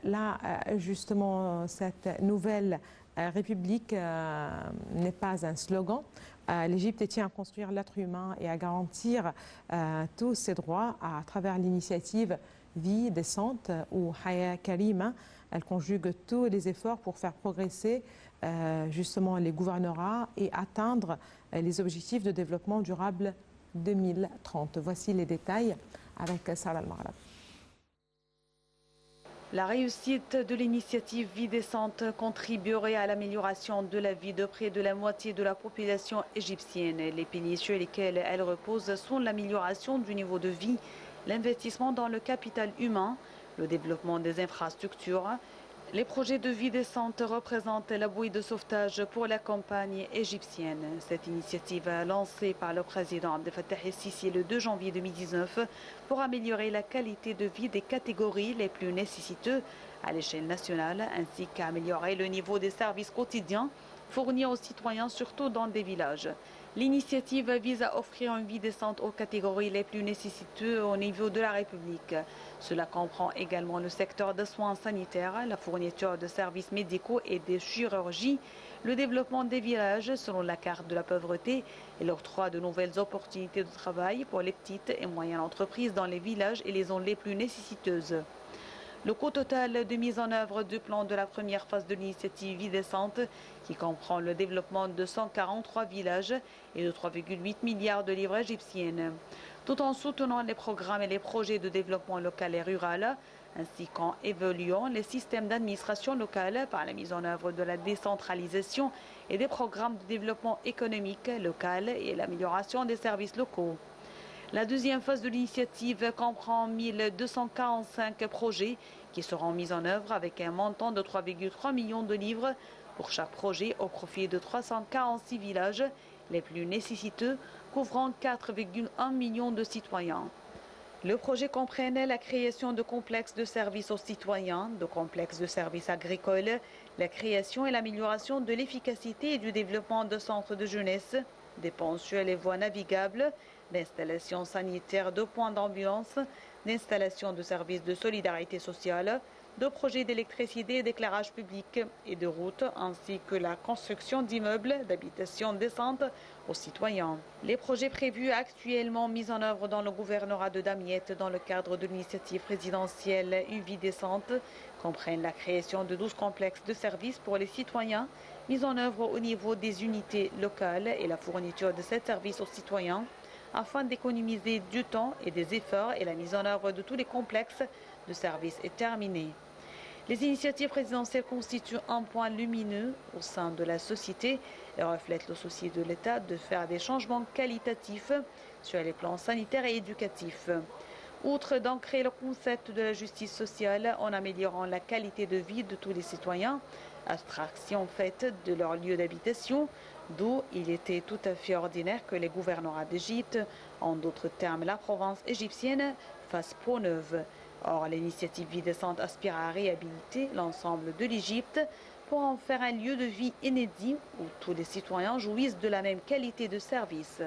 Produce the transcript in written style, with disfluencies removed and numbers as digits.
là, justement, cette nouvelle République n'est pas un slogan. L'Égypte tient à construire l'être humain et à garantir tous ses droits à travers l'initiative Vie décente ou Haya Karima. Elle conjugue tous les efforts pour faire progresser justement les gouvernorats et atteindre les objectifs de développement durable 2030. Voici les détails avec Sarah Al-Maghreb. La réussite de l'initiative Vie décente contribuerait à l'amélioration de la vie de près de la moitié de la population égyptienne. Les piliers sur lesquels elle repose sont l'amélioration du niveau de vie, l'investissement dans le capital humain, le développement des infrastructures. Les projets de vie décente représentent la bouée de sauvetage pour la campagne égyptienne. Cette initiative lancée par le président Abdel Fattah el-Sisi le 2 janvier 2019 pour améliorer la qualité de vie des catégories les plus nécessiteuses à l'échelle nationale, ainsi qu'à améliorer le niveau des services quotidiens fournis aux citoyens, surtout dans des villages. L'initiative vise à offrir une vie décente aux catégories les plus nécessiteuses au niveau de la République. Cela comprend également le secteur des soins sanitaires, la fourniture de services médicaux et de chirurgie, le développement des villages selon la carte de la pauvreté et l'octroi de nouvelles opportunités de travail pour les petites et moyennes entreprises dans les villages et les zones les plus nécessiteuses. Le coût total de mise en œuvre du plan de la première phase de l'initiative Vie décente, qui comprend le développement de 143 villages et de 3,8 milliards de livres égyptiennes, tout en soutenant les programmes et les projets de développement local et rural, ainsi qu'en évoluant les systèmes d'administration locale par la mise en œuvre de la décentralisation et des programmes de développement économique local et l'amélioration des services locaux. La deuxième phase de l'initiative comprend 1245 projets qui seront mis en œuvre avec un montant de 3,3 millions de livres pour chaque projet au profit de 346 villages les plus nécessiteux, couvrant 4,1 millions de citoyens. Le projet comprenait la création de complexes de services aux citoyens, de complexes de services agricoles, la création et l'amélioration de l'efficacité et du développement de centres de jeunesse, des ponts sur les voies navigables, d'installations sanitaires, de points d'ambulance, d'installations de services de solidarité sociale, de projets d'électricité et d'éclairage public et de routes, ainsi que la construction d'immeubles d'habitation décente aux citoyens. Les projets prévus actuellement mis en œuvre dans le gouvernorat de Damiette dans le cadre de l'initiative présidentielle Une vie décente comprennent la création de 12 complexes de services pour les citoyens mis en œuvre au niveau des unités locales et la fourniture de ces services aux citoyens afin d'économiser du temps et des efforts, et la mise en œuvre de tous les complexes de services est terminée. Les initiatives présidentielles constituent un point lumineux au sein de la société et reflètent le souci de l'État de faire des changements qualitatifs sur les plans sanitaires et éducatifs. Outre d'ancrer le concept de la justice sociale en améliorant la qualité de vie de tous les citoyens, abstraction faite de leur lieu d'habitation, d'où il était tout à fait ordinaire que les gouvernorats d'Égypte, en d'autres termes la province égyptienne, fassent peau neuve. Or, l'initiative Vie décente aspire à réhabiliter l'ensemble de l'Égypte pour en faire un lieu de vie inédit où tous les citoyens jouissent de la même qualité de service.